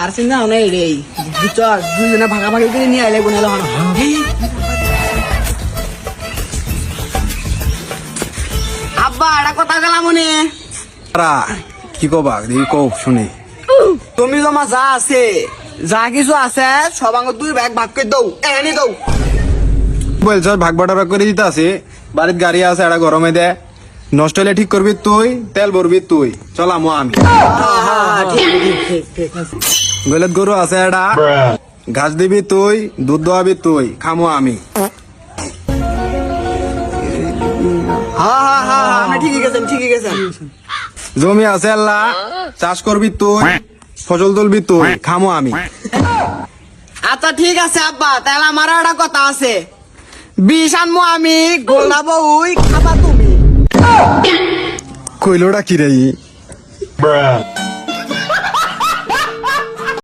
আর চিন্তা নাই রে চল দুজনে ভাগাভাগি করে নিয়ে আইলে গুনে লহন আব্বা এটা কথা গেলাম মনে কি কবা দেখি কও শুনি। তুমি জমা যা আছে যা কিছু আছে সব আঙ্গ দুই ভাগ ভাগ করে দৌ এনে দৌ বলছ ভাগ বাটারা করে দিতে আছে। বাড়ির গাড়ি আছে এটা গরমে দে, নষ্ট হলে ঠিক করবি তুই, তেল ভরবি তুই, চলামো আমি। গলত গরু আছে এটা, ঘাস দিবি তুই, দুধ দোয়াবি তুই, খামো আমি। আমি ঠিকই গেছেন ঠিকই গেছেন। জমি আছে আল্লাহ, চাষ করবি তুই, ফসল তুলবি তুই, খামো আমি। আচ্ছা ঠিক আছে আব্বা, তাহলে আমার একটা কথা আছে, বিষ আনবো আমি, গোলাবো ওই, খাবা তুমি। কইলোটা কি রে?